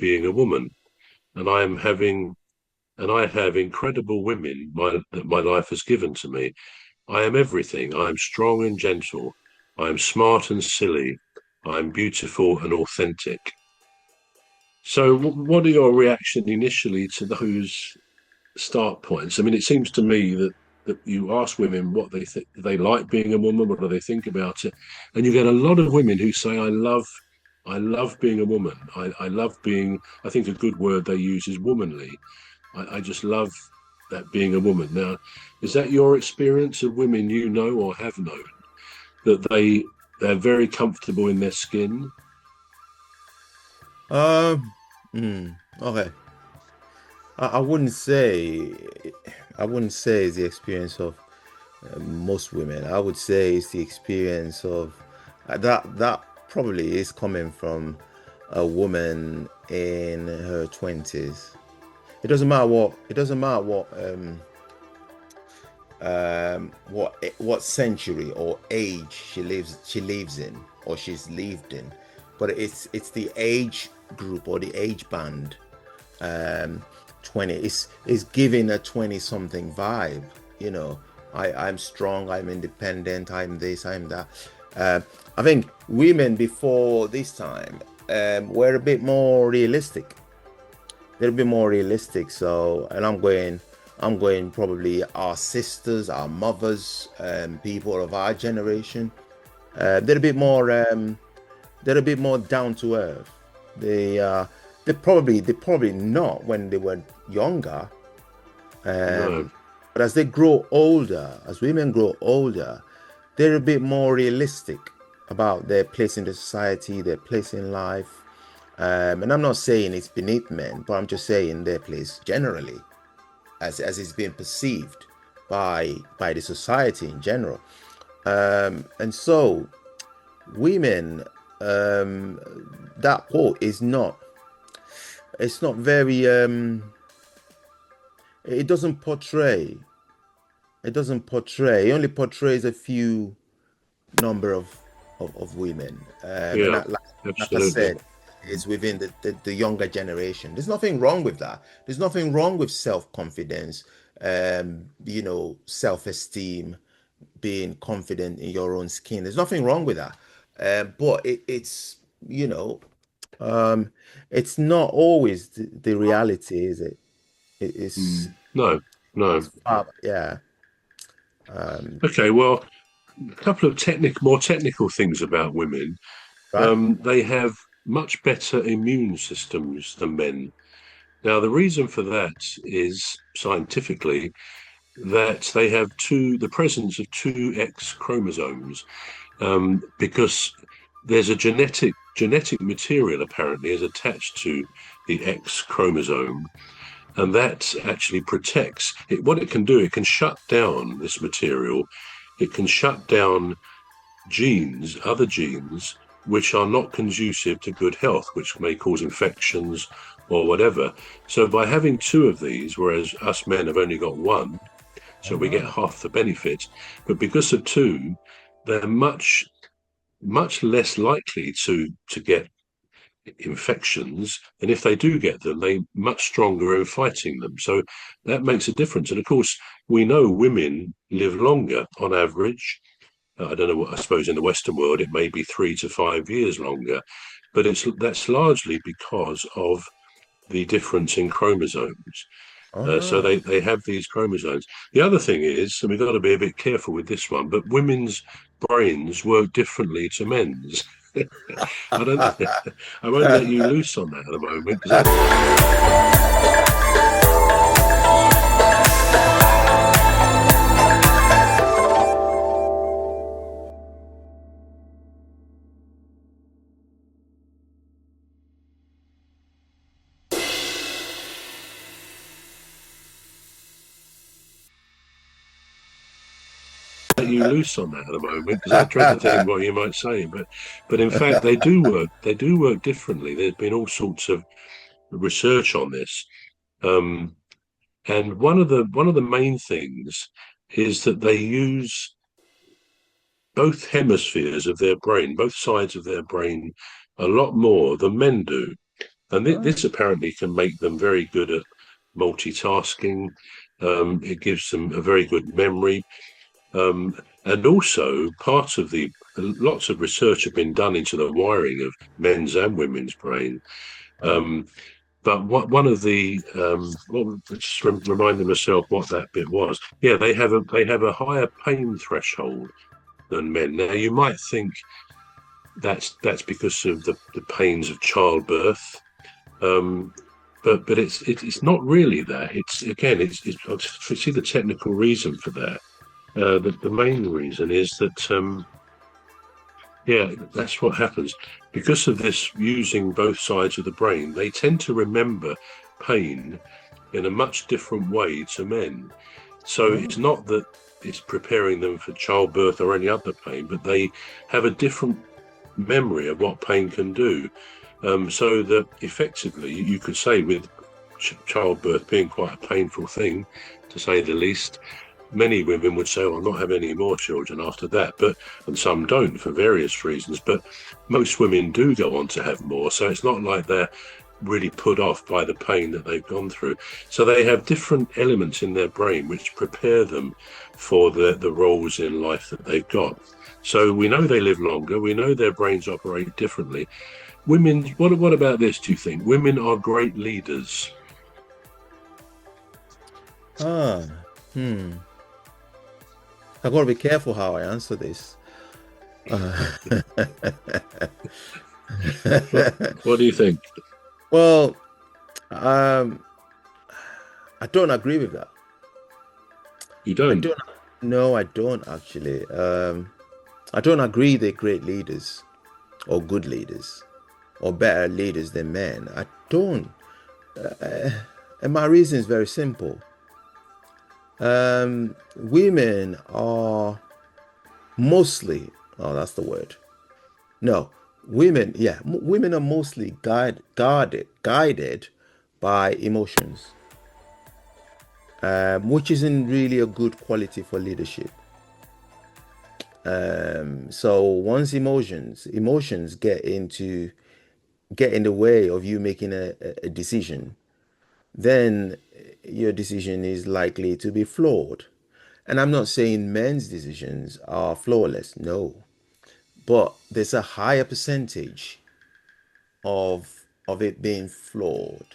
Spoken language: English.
being a woman, and I have incredible women that my life has given to me. I am everything. I am strong and gentle. I am smart and silly. I am beautiful and authentic. So, what are your reaction initially to those start points? I mean, it seems to me that you ask women what they think they like being a woman, what do they think about it, and you get a lot of women who say, I love being a woman. I love being. I think a good word they use is womanly. I just love that being a woman. Now, is that your experience of women you know or have known that they're very comfortable in their skin? Um, okay. I wouldn't say it's the experience of most women. I would say it's the experience of that probably is coming from a woman in her 20s. It doesn't matter what century or age she lives in or she's lived in, but it's the age group or the age band. um 20 is giving a 20 something vibe, you know. I'm strong, I'm independent, I'm this, I'm that. I think women before this time were a bit more realistic. They're a bit more realistic. So, and I'm going probably our sisters, our mothers, people of our generation. They're a bit more down to earth. They uh they probably not when they were younger. No. But as they grow older, as women grow older, they're a bit more realistic about their place in the society, their place in life. And I'm not saying it's beneath men, but I'm just saying their place generally, as it's being perceived by the society in general. And so women, that quote is not, it's not very it doesn't portray, it only portrays a few number of women. And Yeah, that, like I absolutely. said, is within the younger generation. There's nothing wrong with that. There's nothing wrong with self-confidence, self-esteem, being confident in your own skin. There's nothing wrong with that. But it's, you know, um, it's not always the reality, is it? It's No, no. yeah. Okay, well, a couple of more technical things about women. Right. They have much better immune systems than men. Now, the reason for that is scientifically that they have the presence of two X chromosomes, because there's a genetic material apparently is attached to the X chromosome, and that actually protects it. What it can do, it can shut down this material. It can shut down other genes, which are not conducive to good health, which may cause infections or whatever. So by having two of these, whereas us men have only got one, so we get Ah. half the benefit. But because of two, they're much less likely to get infections, and if they do get them, they're much stronger in fighting them. So that makes a difference. And of course, we know women live longer on average. I don't know what, I suppose in the Western world it may be 3 to 5 years longer, but that's largely because of the difference in chromosomes. So Ah. they have these chromosomes. The other thing is, and we've got to be a bit careful with this one, but women's brains work differently to men's. I don't. I won't let you loose on that at the moment because I let you loose on that at the moment because I dread to think what you might say. But in fact, they do work. They do work differently. There's been all sorts of research on this, um, and one of the main things is that they use both hemispheres of their brain, both sides of their brain, a lot more than men do. And Oh, this apparently can make them very good at multitasking. It gives them a very good memory. And also, part of the lots of research have been done into the wiring of men's and women's brain. oh. Um, but one of the just reminding myself what that bit was. Yeah, they have a higher pain threshold than men. Now you might think that's because of the pains of childbirth, um, but it's not really that. It's again, it's I see the technical reason for that. The main reason is that yeah, that's what happens because of this using both sides of the brain. They tend to remember pain in a much different way to men. So Oh. it's not that it's preparing them for childbirth or any other pain, but they have a different memory of what pain can do. So that effectively, you could say with childbirth being quite a painful thing, to say the least, many women would say, "Oh, I'm not having any more children after that," but and some don't for various reasons. But most women do go on to have more, so it's not like they're really put off by the pain that they've gone through. So they have different elements in their brain which prepare them for the roles in life that they've got. So we know they live longer. We know their brains operate differently. Women, what about this? Do you think women are great leaders? Ah. Hmm. I gotta be careful how I answer this. Uh, What do you think? well, um, I don't agree with that. You I don't. don't. No, I don't actually. I don't agree they're great leaders or good leaders or better leaders than men. I don't. And my reason is very simple. Women are mostly, oh, that's the word. No, women, yeah, women are mostly guided by emotions, which isn't really a good quality for leadership. So once emotions get in the way of you making a decision, then your decision is likely to be flawed. And I'm not saying men's decisions are flawless, no, but there's a higher percentage of it being flawed.